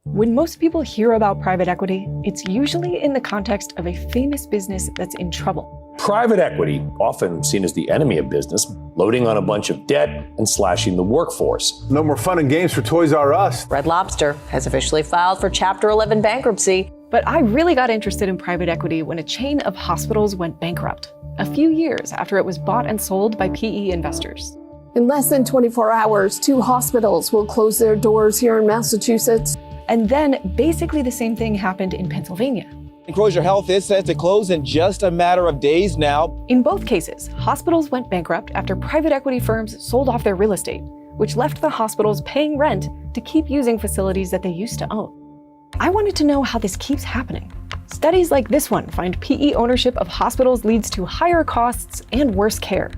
When most people hear about private equity, it's usually in the context of a famous business that's in trouble. Private equity, often seen as the enemy of business, loading on a bunch of debt and slashing the workforce. No more fun and games for Toys R Us. Red Lobster has officially filed for Chapter 11 bankruptcy. But I really got interested in private equity when a chain of hospitals went bankrupt, a few years after it was bought and sold by PE investors. In less than 24 hours, 2 hospitals will close their doors here in Massachusetts. And then basically the same thing happened in Pennsylvania. Crozer Health is set to close in just a matter of days now. In both cases, hospitals went bankrupt after private equity firms sold off their real estate, which left the hospitals paying rent to keep using facilities that they used to own. I wanted to know how this keeps happening. Studies like this one find PE ownership of hospitals leads to higher costs and worse care.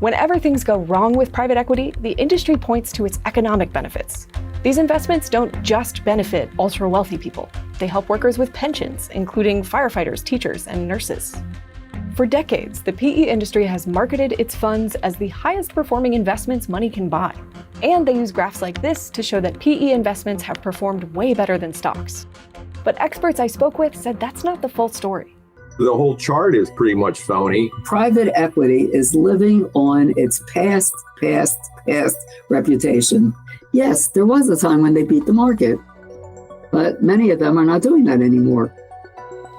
Whenever things go wrong with private equity, the industry points to its economic benefits. These investments don't just benefit ultra-wealthy people. They help workers with pensions, including firefighters, teachers, and nurses. For decades, the PE industry has marketed its funds as the highest performing investments money can buy. And they use graphs like this to show that PE investments have performed way better than stocks. But experts I spoke with said that's not the full story. The whole chart is pretty much phony. Private equity is living on its past reputation. Yes, there was a time when they beat the market, but many of them are not doing that anymore.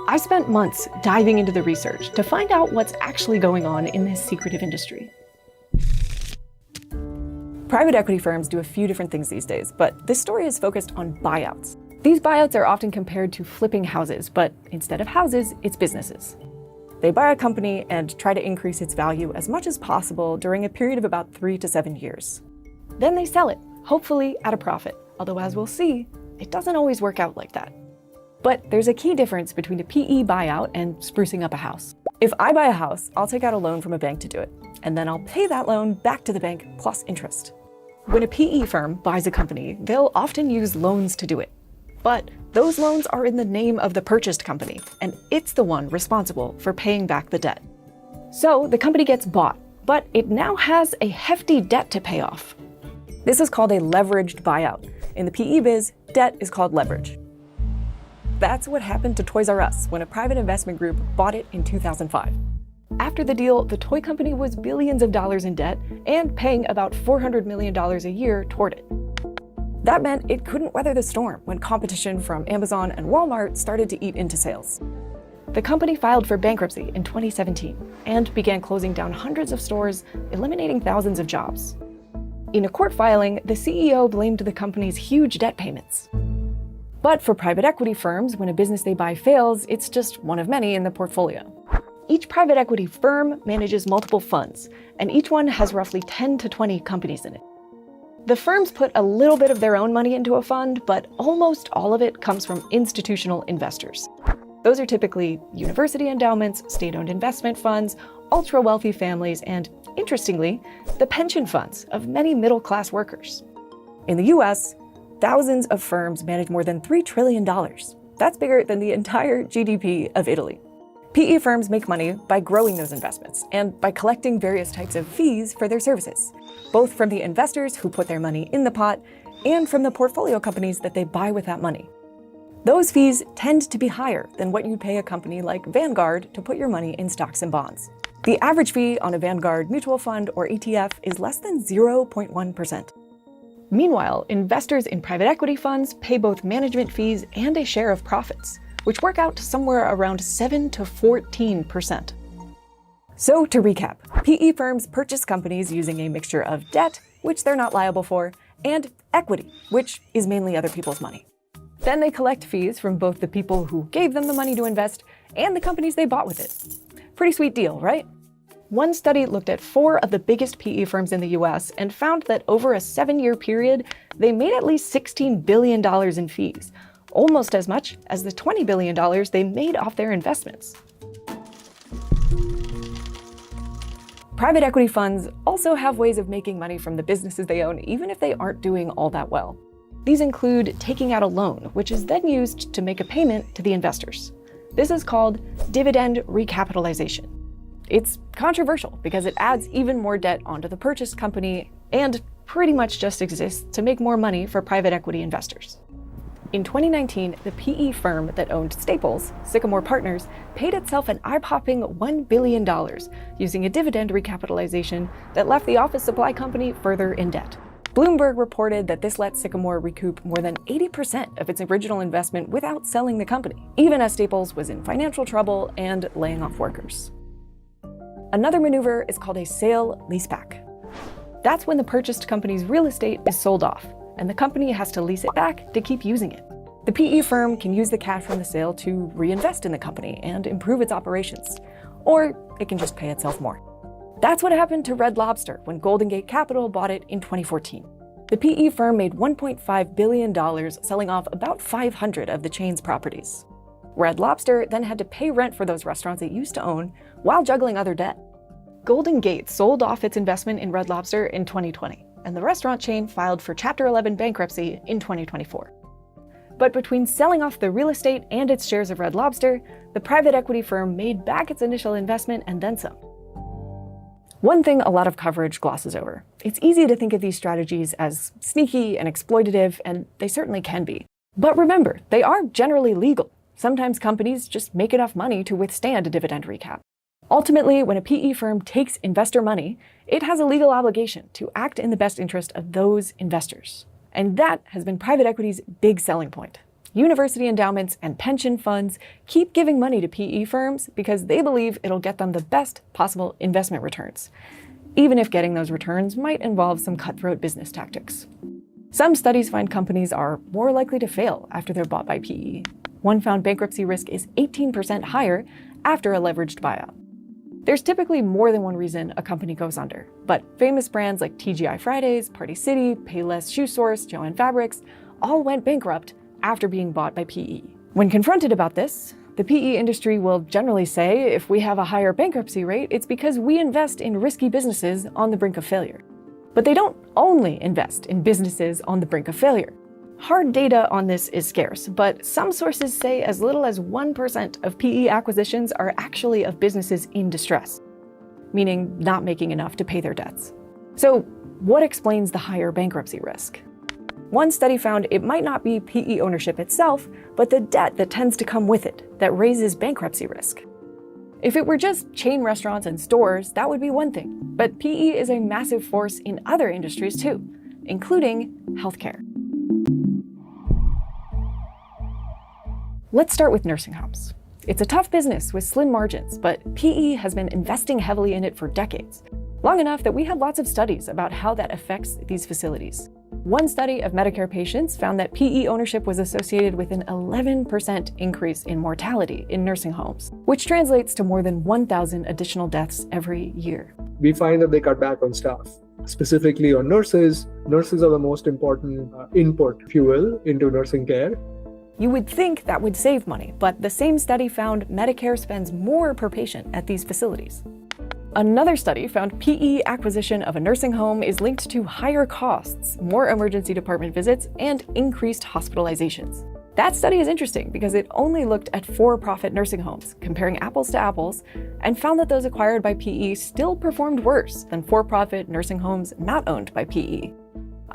I spent months diving into the research to find out what's actually going on in this secretive industry. Private equity firms do a few different things these days, but this story is focused on buyouts. These buyouts are often compared to flipping houses, but instead of houses, it's businesses. They buy a company and try to increase its value as much as possible during a period of about 3 to 7 years. Then they sell it, hopefully at a profit, although as we'll see, it doesn't always work out like that. But there's a key difference between a PE buyout and sprucing up a house. If I buy a house, I'll take out a loan from a bank to do it, and then I'll pay that loan back to the bank plus interest. When a PE firm buys a company, they'll often use loans to do it. But those loans are in the name of the purchased company, and it's the one responsible for paying back the debt. So the company gets bought, but it now has a hefty debt to pay off. This is called a leveraged buyout. In the PE biz, debt is called leverage. That's what happened to Toys R Us when a private investment group bought it in 2005. After the deal, the toy company was billions of dollars in debt and paying about $400 million a year toward it. That meant it couldn't weather the storm when competition from Amazon and Walmart started to eat into sales. The company filed for bankruptcy in 2017 and began closing down hundreds of stores, eliminating thousands of jobs. In a court filing, the CEO blamed the company's huge debt payments. But for private equity firms, when a business they buy fails, it's just one of many in the portfolio. Each private equity firm manages multiple funds, and each one has roughly 10 to 20 companies in it. The firms put a little bit of their own money into a fund, but almost all of it comes from institutional investors. Those are typically university endowments, state-owned investment funds, ultra-wealthy families, and, interestingly, the pension funds of many middle-class workers. In the US, thousands of firms manage more than $3 trillion. That's bigger than the entire GDP of Italy. PE firms make money by growing those investments and by collecting various types of fees for their services, both from the investors who put their money in the pot and from the portfolio companies that they buy with that money. Those fees tend to be higher than what you'd pay a company like Vanguard to put your money in stocks and bonds. The average fee on a Vanguard mutual fund or ETF is less than 0.1%. Meanwhile, investors in private equity funds pay both management fees and a share of profits, which work out to somewhere around 7 to 14%. So to recap, PE firms purchase companies using a mixture of debt, which they're not liable for, and equity, which is mainly other people's money. Then they collect fees from both the people who gave them the money to invest and the companies they bought with it. Pretty sweet deal, right? One study looked at 4 of the biggest PE firms in the US and found that over a 7-year period, they made at least $16 billion in fees, almost as much as the $20 billion they made off their investments. Private equity funds also have ways of making money from the businesses they own, even if they aren't doing all that well. These include taking out a loan, which is then used to make a payment to the investors. This is called dividend recapitalization. It's controversial because it adds even more debt onto the purchased company and pretty much just exists to make more money for private equity investors. In 2019, the PE firm that owned Staples, Sycamore Partners, paid itself an eye-popping $1 billion, using a dividend recapitalization that left the office supply company further in debt. Bloomberg reported that this let Sycamore recoup more than 80% of its original investment without selling the company, even as Staples was in financial trouble and laying off workers. Another maneuver is called a sale-leaseback. That's when the purchased company's real estate is sold off, and the company has to lease it back to keep using it. The PE firm can use the cash from the sale to reinvest in the company and improve its operations, or it can just pay itself more. That's what happened to Red Lobster when Golden Gate Capital bought it in 2014. The PE firm made $1.5 billion selling off about 500 of the chain's properties. Red Lobster then had to pay rent for those restaurants it used to own while juggling other debt. Golden Gate sold off its investment in Red Lobster in 2020, and the restaurant chain filed for Chapter 11 bankruptcy in 2024. But between selling off the real estate and its shares of Red Lobster, the private equity firm made back its initial investment and then some. One thing a lot of coverage glosses over: it's easy to think of these strategies as sneaky and exploitative, and they certainly can be. But remember, they are generally legal. Sometimes companies just make enough money to withstand a dividend recap. Ultimately, when a PE firm takes investor money, it has a legal obligation to act in the best interest of those investors. And that has been private equity's big selling point. University endowments and pension funds keep giving money to PE firms because they believe it'll get them the best possible investment returns, even if getting those returns might involve some cutthroat business tactics. Some studies find companies are more likely to fail after they're bought by PE. One found bankruptcy risk is 18% higher after a leveraged buyout. There's typically more than one reason a company goes under, but famous brands like TGI Fridays, Party City, Payless Shoe Source, Jo-Ann Fabrics all went bankrupt after being bought by PE. When confronted about this, the PE industry will generally say if we have a higher bankruptcy rate, it's because we invest in risky businesses on the brink of failure. But they don't only invest in businesses on the brink of failure. Hard data on this is scarce, but some sources say as little as 1% of PE acquisitions are actually of businesses in distress, meaning not making enough to pay their debts. So what explains the higher bankruptcy risk? One study found it might not be PE ownership itself, but the debt that tends to come with it that raises bankruptcy risk. If it were just chain restaurants and stores, that would be one thing, but PE is a massive force in other industries too, including healthcare. Let's start with nursing homes. It's a tough business with slim margins, but PE has been investing heavily in it for decades, long enough that we have lots of studies about how that affects these facilities. One study of Medicare patients found that PE ownership was associated with an 11% increase in mortality in nursing homes, which translates to more than 1,000 additional deaths every year. We find that they cut back on staff, specifically on nurses. Nurses are the most important input fuel into nursing care. You would think that would save money, but the same study found Medicare spends more per patient at these facilities. Another study found PE acquisition of a nursing home is linked to higher costs, more emergency department visits, and increased hospitalizations. That study is interesting because it only looked at for-profit nursing homes, comparing apples to apples, and found that those acquired by PE still performed worse than for-profit nursing homes not owned by PE.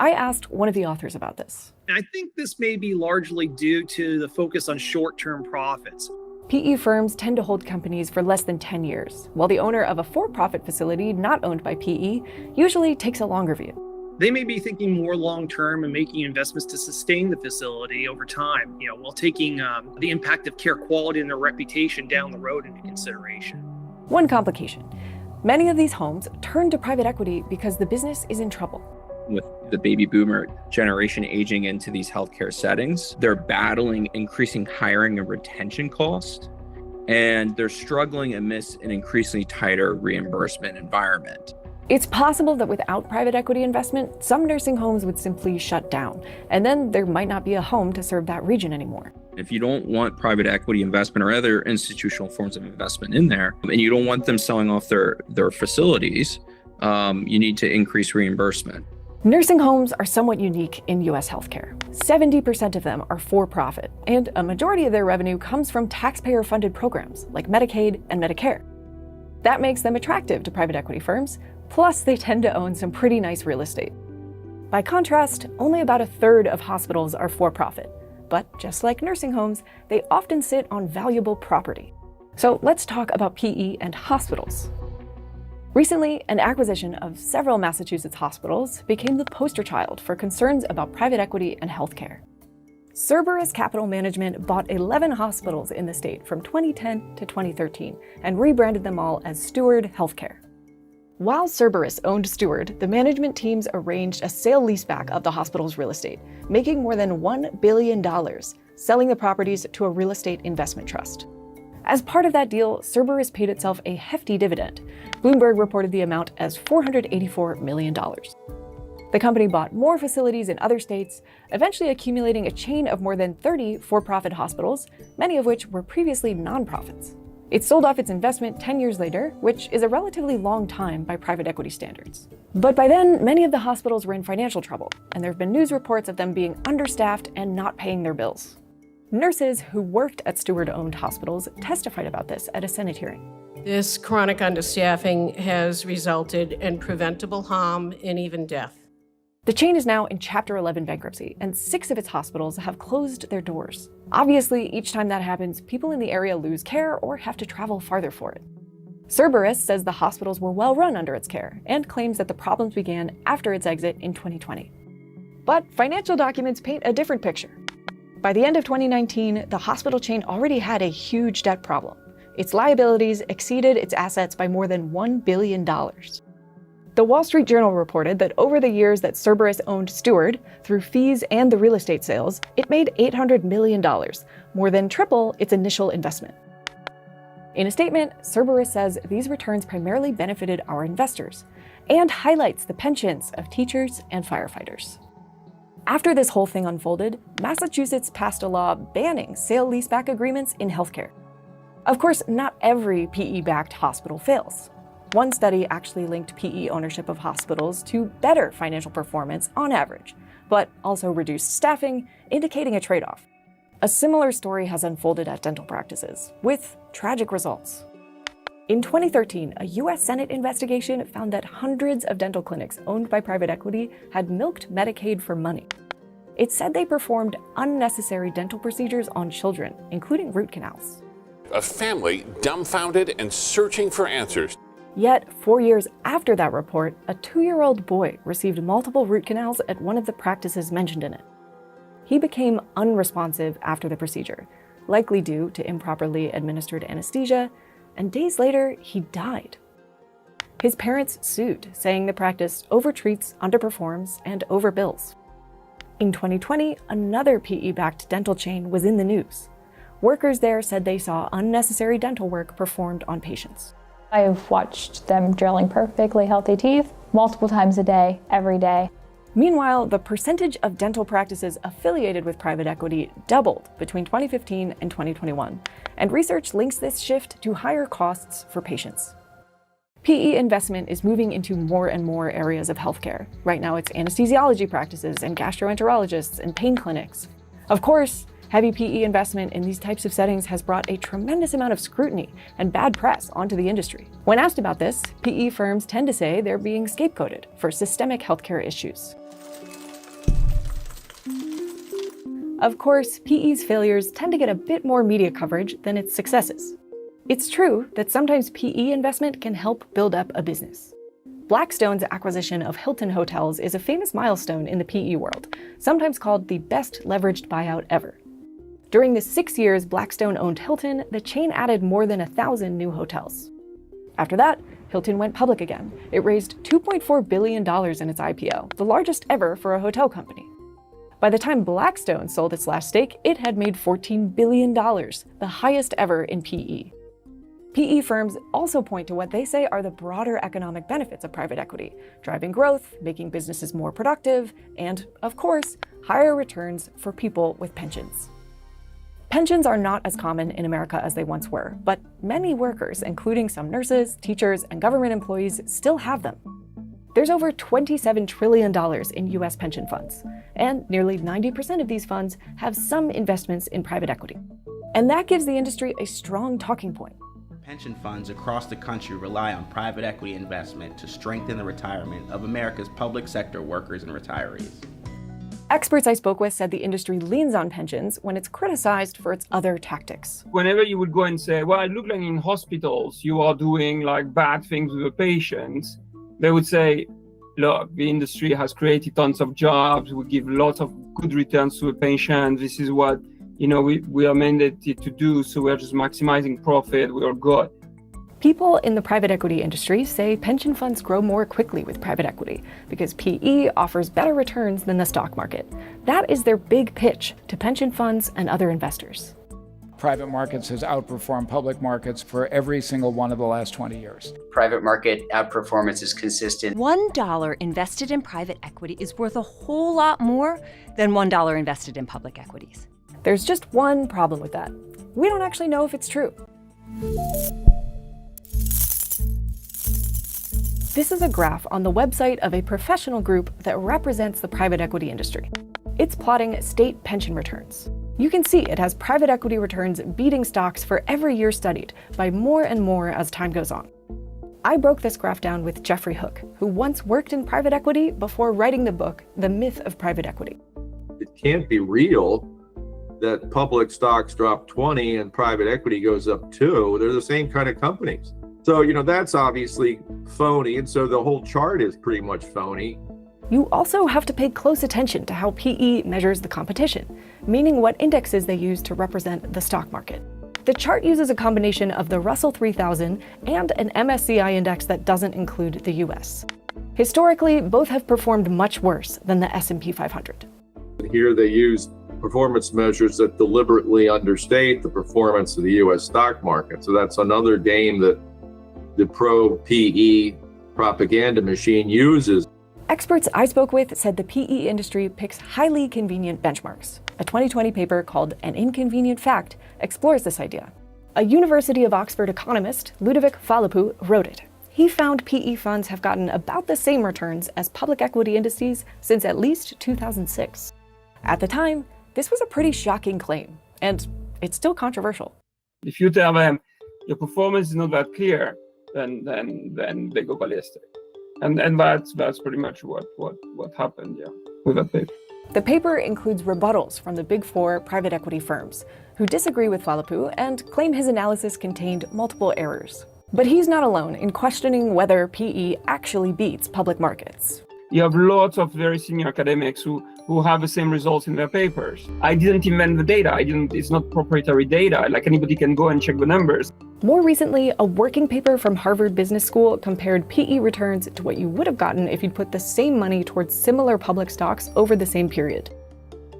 I asked one of the authors about this. I think this may be largely due to the focus on short-term profits. PE firms tend to hold companies for less than 10 years, while the owner of a for-profit facility not owned by PE usually takes a longer view. They may be thinking more long-term and making investments to sustain the facility over time, while taking the impact of care quality and their reputation down the road into consideration. One complication: many of these homes turn to private equity because the business is in trouble. With the baby boomer generation aging into these healthcare settings, they're battling increasing hiring and retention costs, and they're struggling amidst an increasingly tighter reimbursement environment. It's possible that without private equity investment, some nursing homes would simply shut down, and then there might not be a home to serve that region anymore. If you don't want private equity investment or other institutional forms of investment in there, and you don't want them selling off their facilities, you need to increase reimbursement. Nursing homes are somewhat unique in US healthcare. 70% of them are for-profit, and a majority of their revenue comes from taxpayer-funded programs like Medicaid and Medicare. That makes them attractive to private equity firms, plus they tend to own some pretty nice real estate. By contrast, only about a third of hospitals are for-profit, but just like nursing homes, they often sit on valuable property. So let's talk about PE and hospitals. Recently, an acquisition of several Massachusetts hospitals became the poster child for concerns about private equity and healthcare. Cerberus Capital Management bought 11 hospitals in the state from 2010 to 2013 and rebranded them all as Steward Healthcare. While Cerberus owned Steward, the management teams arranged a sale-leaseback of the hospital's real estate, making more than $1 billion, selling the properties to a real estate investment trust. As part of that deal, Cerberus paid itself a hefty dividend. Bloomberg reported the amount as $484 million. The company bought more facilities in other states, eventually accumulating a chain of more than 30 for-profit hospitals, many of which were previously nonprofits. It sold off its investment 10 years later, which is a relatively long time by private equity standards. But by then, many of the hospitals were in financial trouble, and there have been news reports of them being understaffed and not paying their bills. Nurses who worked at Steward-owned hospitals testified about this at a Senate hearing. This chronic understaffing has resulted in preventable harm and even death. The chain is now in Chapter 11 bankruptcy, and 6 of its hospitals have closed their doors. Obviously, each time that happens, people in the area lose care or have to travel farther for it. Cerberus says the hospitals were well run under its care, and claims that the problems began after its exit in 2020. But financial documents paint a different picture. By the end of 2019, the hospital chain already had a huge debt problem. Its liabilities exceeded its assets by more than $1 billion. The Wall Street Journal reported that over the years that Cerberus owned Steward, through fees and the real estate sales, it made $800 million, more than triple its initial investment. In a statement, Cerberus says these returns primarily benefited our investors, and highlights the pensions of teachers and firefighters. After this whole thing unfolded, Massachusetts passed a law banning sale-leaseback agreements in healthcare. Of course, not every PE-backed hospital fails. One study actually linked PE ownership of hospitals to better financial performance on average, but also reduced staffing, indicating a trade-off. A similar story has unfolded at dental practices, with tragic results. In 2013, a US Senate investigation found that hundreds of dental clinics owned by private equity had milked Medicaid for money. It said they performed unnecessary dental procedures on children, including root canals. A family dumbfounded and searching for answers. Yet, 4 years after that report, a 2-year-old boy received multiple root canals at one of the practices mentioned in it. He became unresponsive after the procedure, likely due to improperly administered anesthesia, and days later, he died. His parents sued, saying the practice overtreats, underperforms, and overbills. In 2020, another PE-backed dental chain was in the news. Workers there said they saw unnecessary dental work performed on patients. I've watched them drilling perfectly healthy teeth multiple times a day, every day. Meanwhile, the percentage of dental practices affiliated with private equity doubled between 2015 and 2021, and research links this shift to higher costs for patients. PE investment is moving into more and more areas of healthcare. Right now it's anesthesiology practices and gastroenterologists and pain clinics. Of course, heavy PE investment in these types of settings has brought a tremendous amount of scrutiny and bad press onto the industry. When asked about this, PE firms tend to say they're being scapegoated for systemic healthcare issues. Of course, PE's failures tend to get a bit more media coverage than its successes. It's true that sometimes PE investment can help build up a business. Blackstone's acquisition of Hilton Hotels is a famous milestone in the PE world, sometimes called the best leveraged buyout ever. During the 6 years Blackstone owned Hilton, the chain added more than 1,000 new hotels. After that, Hilton went public again. It raised $2.4 billion in its IPO, the largest ever for a hotel company. By the time Blackstone sold its last stake, it had made $14 billion, the highest ever in PE. PE firms also point to what they say are the broader economic benefits of private equity, driving growth, making businesses more productive, and, of course, higher returns for people with pensions. Pensions are not as common in America as they once were, but many workers, including some nurses, teachers, and government employees, still have them. There's over $27 trillion in US pension funds, and nearly 90% of these funds have some investments in private equity. And that gives the industry a strong talking point. Pension funds across the country rely on private equity investment to strengthen the retirement of America's public sector workers and retirees. Experts I spoke with said the industry leans on pensions when it's criticized for its other tactics. Whenever you would go and say, well, it looks like in hospitals you are doing like bad things with the patients, they would say, look, the industry has created tons of jobs, we give lots of good returns to the patient, this is what we are mandated to do, so we're just maximizing profit, we are good. People in the private equity industry say pension funds grow more quickly with private equity because PE offers better returns than the stock market. That is their big pitch to pension funds and other investors. Private markets has outperformed public markets for every single one of the last 20 years. Private market outperformance is consistent. $1 invested in private equity is worth a whole lot more than $1 invested in public equities. There's just one problem with that. We don't actually know if it's true. This is a graph on the website of a professional group that represents the private equity industry. It's plotting state pension returns. You can see it has private equity returns beating stocks for every year studied by more and more as time goes on. I broke this graph down with Jeffrey Hook, who once worked in private equity before writing the book, The Myth of Private Equity. It can't be real that public stocks drop 20 and private equity goes up 2. They're the same kind of companies. So, that's obviously phony. And so the whole chart is pretty much phony. You also have to pay close attention to how PE measures the competition, meaning what indexes they use to represent the stock market. The chart uses a combination of the Russell 3000 and an MSCI index that doesn't include the US. Historically, both have performed much worse than the S&P 500. Here they use performance measures that deliberately understate the performance of the US stock market. So that's another game that the pro-PE propaganda machine uses. Experts I spoke with said the PE industry picks highly convenient benchmarks. A 2020 paper called An Inconvenient Fact explores this idea. A University of Oxford economist, Ludovic Phalippou, wrote it. He found PE funds have gotten about the same returns as public equity indices since at least 2006. At the time, this was a pretty shocking claim, and it's still controversial. If you tell them your performance is not that clear, then they go ballistic. And that's pretty much what happened, with that paper. The paper includes rebuttals from the big four private equity firms, who disagree with Phalippou and claim his analysis contained multiple errors. But he's not alone in questioning whether PE actually beats public markets. You have lots of very senior academics who have the same results in their papers. I didn't invent the data. It's not proprietary data. Like anybody can go and check the numbers. More recently, a working paper from Harvard Business School compared PE returns to what you would have gotten if you'd put the same money towards similar public stocks over the same period.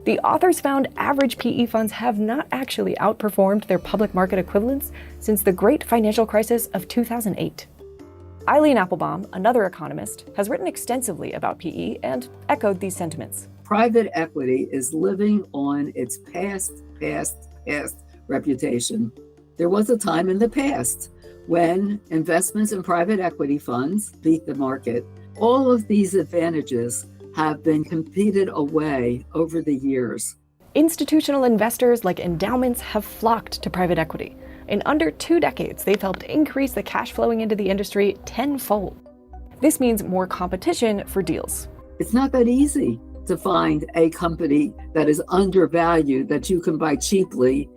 The authors found average PE funds have not actually outperformed their public market equivalents since the great financial crisis of 2008. Eileen Applebaum, another economist, has written extensively about PE and echoed these sentiments. Private equity is living on its past reputation. There was a time in the past when investments in private equity funds beat the market. All of these advantages have been competed away over the years. Institutional investors like endowments have flocked to private equity. In under 2 decades, they've helped increase the cash flowing into the industry tenfold. This means more competition for deals. It's not that easy to find a company that is undervalued that you can buy cheaply,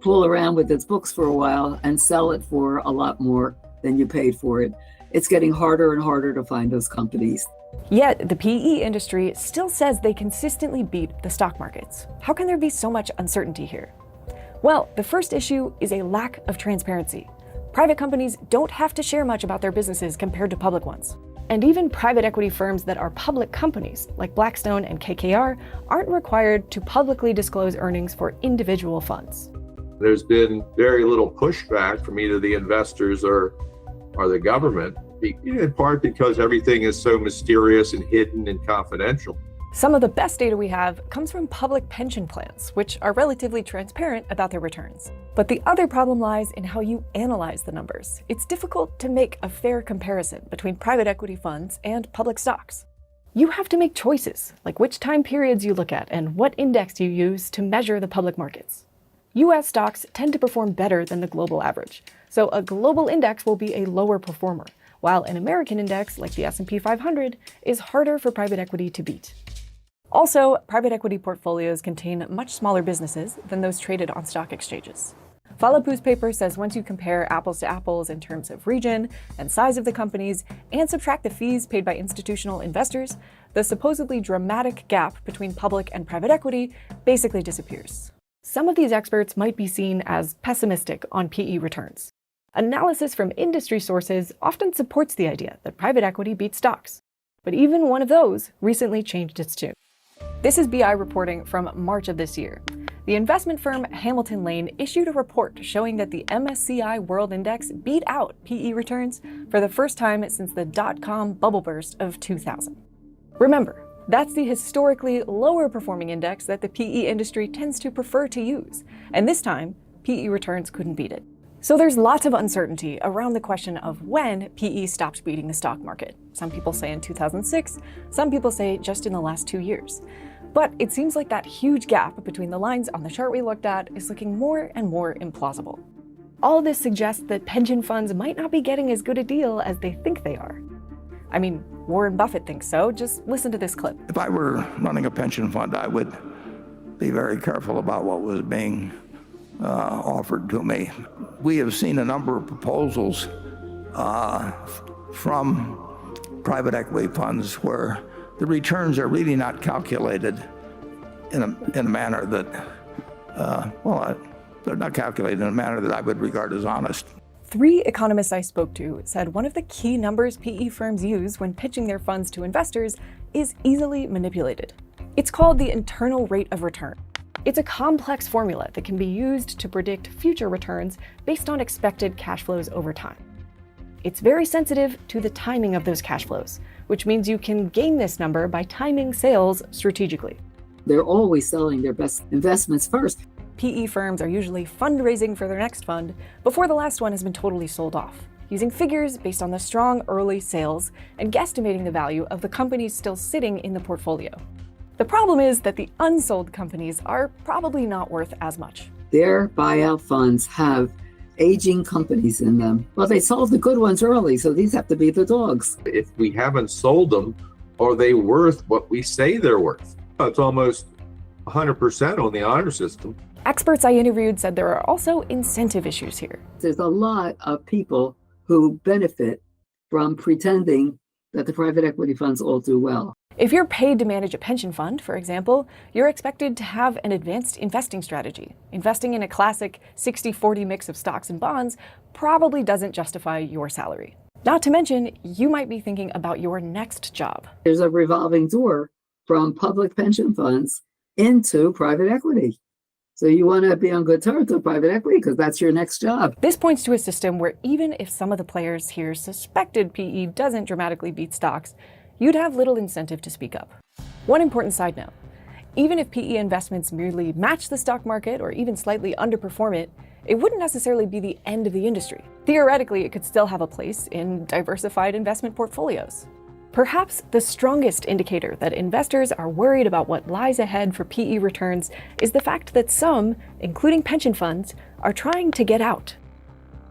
fool around with its books for a while, and sell it for a lot more than you paid for it. It's getting harder and harder to find those companies. Yet, the PE industry still says they consistently beat the stock markets. How can there be so much uncertainty here? Well, the first issue is a lack of transparency. Private companies don't have to share much about their businesses compared to public ones. And even private equity firms that are public companies, like Blackstone and KKR, aren't required to publicly disclose earnings for individual funds. There's been very little pushback from either the investors or the government, in part because everything is so mysterious and hidden and confidential. Some of the best data we have comes from public pension plans, which are relatively transparent about their returns. But the other problem lies in how you analyze the numbers. It's difficult to make a fair comparison between private equity funds and public stocks. You have to make choices, like which time periods you look at and what index you use to measure the public markets. US stocks tend to perform better than the global average, so a global index will be a lower performer, while an American index, like the S&P 500, is harder for private equity to beat. Also, private equity portfolios contain much smaller businesses than those traded on stock exchanges. Phalapu's paper says once you compare apples to apples in terms of region and size of the companies and subtract the fees paid by institutional investors, the supposedly dramatic gap between public and private equity basically disappears. Some of these experts might be seen as pessimistic on PE returns. Analysis from industry sources often supports the idea that private equity beats stocks, but even one of those recently changed its tune. This is BI reporting from March of this year. The investment firm Hamilton Lane issued a report showing that the MSCI World Index beat out PE returns for the first time since the dot-com bubble burst of 2000. Remember, that's the historically lower performing index that the PE industry tends to prefer to use, and this time, PE returns couldn't beat it. So there's lots of uncertainty around the question of when PE stopped beating the stock market. Some people say in 2006, some people say just in the last 2 years. But it seems like that huge gap between the lines on the chart we looked at is looking more and more implausible. All this suggests that pension funds might not be getting as good a deal as they think they are. I mean, Warren Buffett thinks so. Just listen to this clip. If I were running a pension fund, I would be very careful about what was being offered to me. We have seen a number of proposals from private equity funds where the returns are really not calculated in a manner that, they're not calculated in a manner that I would regard as honest. 3 economists I spoke to said one of the key numbers PE firms use when pitching their funds to investors is easily manipulated. It's called the internal rate of return. It's a complex formula that can be used to predict future returns based on expected cash flows over time. It's very sensitive to the timing of those cash flows, which means you can gain this number by timing sales strategically. They're always selling their best investments first. PE firms are usually fundraising for their next fund before the last one has been totally sold off, using figures based on the strong early sales and guesstimating the value of the companies still sitting in the portfolio. The problem is that the unsold companies are probably not worth as much. Their buyout funds have aging companies in them. Well, they sold the good ones early, so these have to be the dogs. If we haven't sold them, are they worth what we say they're worth? It's almost 100% on the honor system. Experts I interviewed said there are also incentive issues here. There's a lot of people who benefit from pretending that the private equity funds all do well. If you're paid to manage a pension fund, for example, you're expected to have an advanced investing strategy. Investing in a classic 60-40 mix of stocks and bonds probably doesn't justify your salary. Not to mention, you might be thinking about your next job. There's a revolving door from public pension funds into private equity. So you want to be on good terms with private equity because that's your next job. This points to a system where even if some of the players here suspected PE doesn't dramatically beat stocks, you'd have little incentive to speak up. One important side note, even if PE investments merely match the stock market or even slightly underperform it, it wouldn't necessarily be the end of the industry. Theoretically, it could still have a place in diversified investment portfolios. Perhaps the strongest indicator that investors are worried about what lies ahead for PE returns is the fact that some, including pension funds, are trying to get out.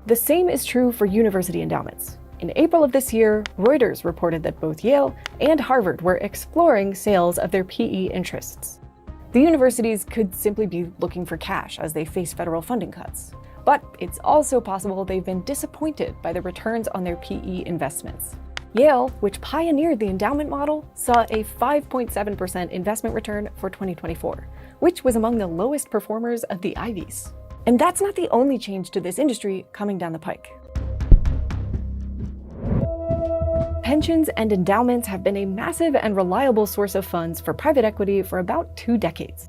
The same is true for university endowments. In April of this year, Reuters reported that both Yale and Harvard were exploring sales of their PE interests. The universities could simply be looking for cash as they face federal funding cuts. But it's also possible they've been disappointed by the returns on their PE investments. Yale, which pioneered the endowment model, saw a 5.7% investment return for 2024, which was among the lowest performers of the Ivies. And that's not the only change to this industry coming down the pike. Pensions and endowments have been a massive and reliable source of funds for private equity for about 2 decades.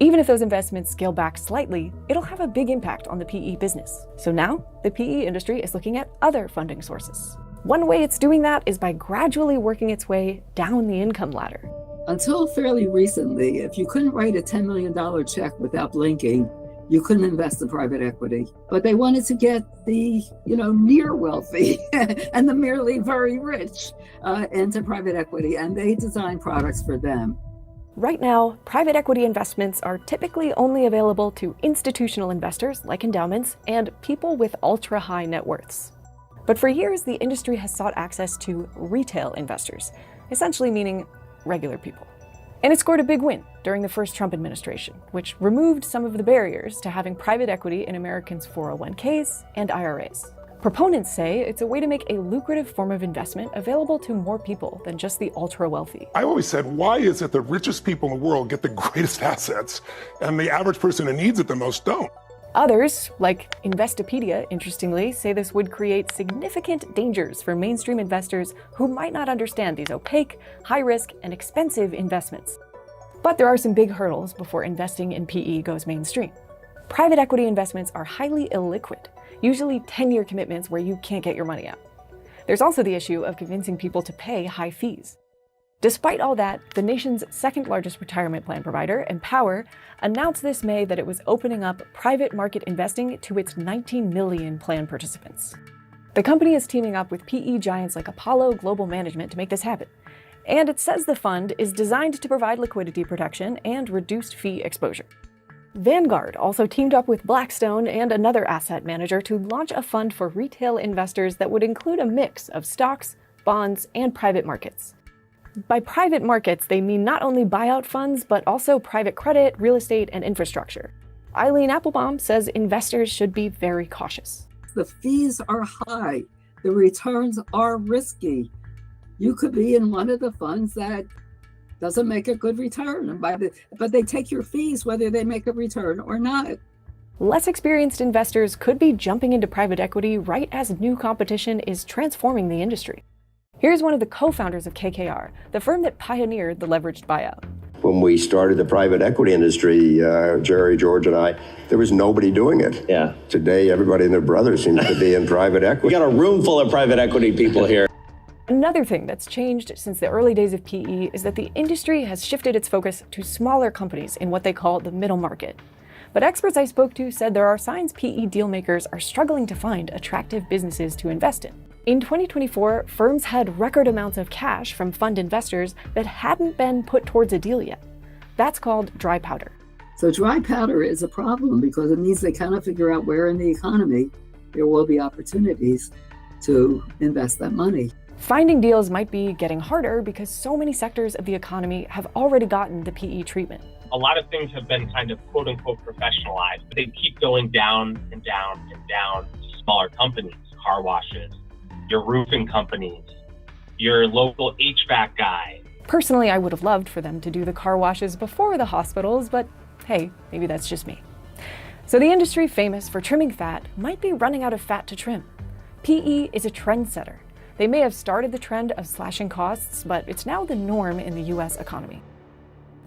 Even if those investments scale back slightly, it'll have a big impact on the PE business. So now, the PE industry is looking at other funding sources. One way it's doing that is by gradually working its way down the income ladder. Until fairly recently, if you couldn't write a $10 million check without blinking, you couldn't invest in private equity. But they wanted to get the, near wealthy and the merely very rich into private equity, and they designed products for them. Right now, private equity investments are typically only available to institutional investors like endowments and people with ultra-high net worths. But for years, the industry has sought access to retail investors, essentially meaning regular people. And it scored a big win during the first Trump administration, which removed some of the barriers to having private equity in Americans' 401ks and IRAs. Proponents say it's a way to make a lucrative form of investment available to more people than just the ultra-wealthy. I always said, why is it the richest people in the world get the greatest assets and the average person who needs it the most don't? Others, like Investopedia, interestingly, say this would create significant dangers for mainstream investors who might not understand these opaque, high-risk, and expensive investments. But there are some big hurdles before investing in PE goes mainstream. Private equity investments are highly illiquid, usually 10-year commitments where you can't get your money out. There's also the issue of convincing people to pay high fees. Despite all that, the nation's second largest retirement plan provider, Empower, announced this May that it was opening up private market investing to its 19 million plan participants. The company is teaming up with PE giants like Apollo Global Management to make this happen, and it says the fund is designed to provide liquidity protection and reduced fee exposure. Vanguard also teamed up with Blackstone and another asset manager to launch a fund for retail investors that would include a mix of stocks, bonds, and private markets. By private markets, they mean not only buyout funds, but also private credit, real estate, and infrastructure. Eileen Applebaum says investors should be very cautious. The fees are high. The returns are risky. You could be in one of the funds that doesn't make a good return, but they take your fees whether they make a return or not. Less experienced investors could be jumping into private equity right as new competition is transforming the industry. Here's one of the co-founders of KKR, the firm that pioneered the leveraged buyout. When we started the private equity industry, Jerry, George, and I, there was nobody doing it. Yeah. Today, everybody and their brother seems to be in private equity. We got a room full of private equity people here. Another thing that's changed since the early days of PE is that the industry has shifted its focus to smaller companies in what they call the middle market. But experts I spoke to said there are signs PE dealmakers are struggling to find attractive businesses to invest in. In 2024, firms had record amounts of cash from fund investors that hadn't been put towards a deal yet. That's called dry powder. So dry powder is a problem because it means they kind of figure out where in the economy there will be opportunities to invest that money. Finding deals might be getting harder because so many sectors of the economy have already gotten the PE treatment. A lot of things have been kind of quote unquote professionalized, but they keep going down and down and down to smaller companies, car washes, your roofing companies, your local HVAC guy. Personally, I would have loved for them to do the car washes before the hospitals, but hey, maybe that's just me. So the industry famous for trimming fat might be running out of fat to trim. PE is a trendsetter. They may have started the trend of slashing costs, but it's now the norm in the US economy.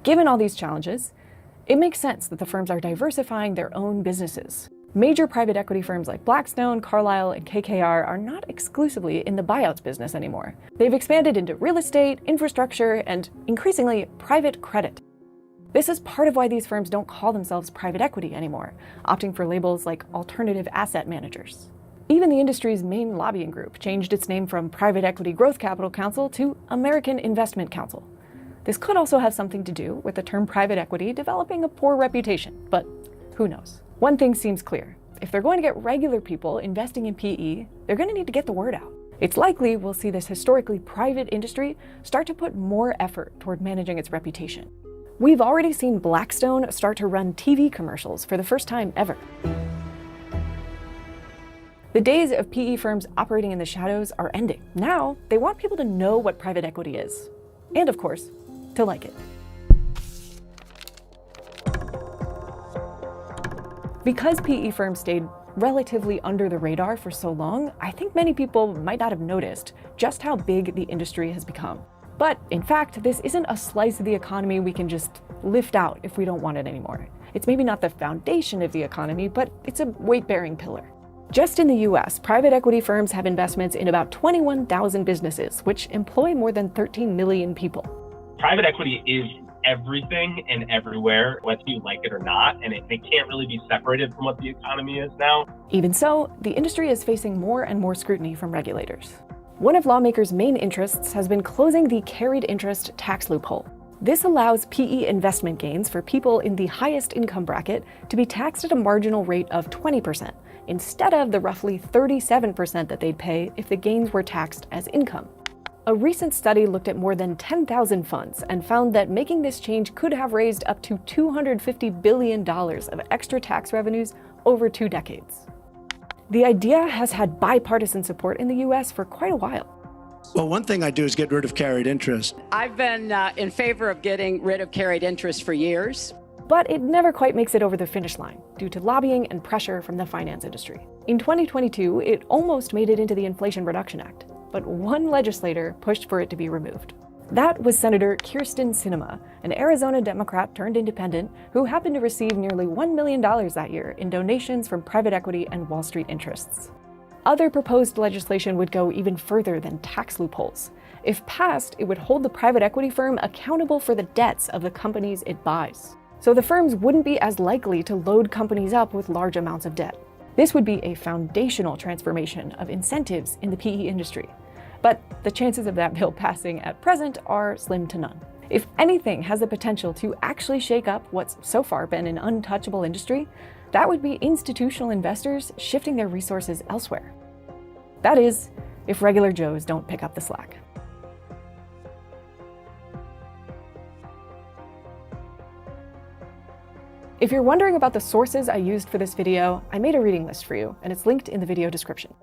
Given all these challenges, it makes sense that the firms are diversifying their own businesses. Major private equity firms like Blackstone, Carlyle, and KKR are not exclusively in the buyouts business anymore. They've expanded into real estate, infrastructure, and increasingly private credit. This is part of why these firms don't call themselves private equity anymore, opting for labels like alternative asset managers. Even the industry's main lobbying group changed its name from Private Equity Growth Capital Council to American Investment Council. This could also have something to do with the term private equity developing a poor reputation, but who knows? One thing seems clear. If they're going to get regular people investing in PE, they're going to need to get the word out. It's likely we'll see this historically private industry start to put more effort toward managing its reputation. We've already seen Blackstone start to run TV commercials for the first time ever. The days of PE firms operating in the shadows are ending. Now, they want people to know what private equity is. And of course, to like it. Because PE firms stayed relatively under the radar for so long, I think many people might not have noticed just how big the industry has become. But in fact, this isn't a slice of the economy we can just lift out if we don't want it anymore. It's maybe not the foundation of the economy, but it's a weight-bearing pillar. Just in the US, private equity firms have investments in about 21,000 businesses, which employ more than 13 million people. Private equity is everything and everywhere, whether you like it or not, and it can't really be separated from what the economy is now. Even so, the industry is facing more and more scrutiny from regulators. One of lawmakers' main interests has been closing the carried interest tax loophole. This allows PE investment gains for people in the highest income bracket to be taxed at a marginal rate of 20%, instead of the roughly 37% that they'd pay if the gains were taxed as income. A recent study looked at more than 10,000 funds and found that making this change could have raised up to $250 billion of extra tax revenues over 2 decades. The idea has had bipartisan support in the US for quite a while. Well, one thing I do is get rid of carried interest. I've been in favor of getting rid of carried interest for years. But it never quite makes it over the finish line due to lobbying and pressure from the finance industry. In 2022, it almost made it into the Inflation Reduction Act, but one legislator pushed for it to be removed. That was Senator Kyrsten Sinema, an Arizona Democrat turned independent who happened to receive nearly $1 million that year in donations from private equity and Wall Street interests. Other proposed legislation would go even further than tax loopholes. If passed, it would hold the private equity firm accountable for the debts of the companies it buys. So the firms wouldn't be as likely to load companies up with large amounts of debt. This would be a foundational transformation of incentives in the PE industry. But the chances of that bill passing at present are slim to none. If anything has the potential to actually shake up what's so far been an untouchable industry, that would be institutional investors shifting their resources elsewhere. That is, if regular Joes don't pick up the slack. If you're wondering about the sources I used for this video, I made a reading list for you, and it's linked in the video description.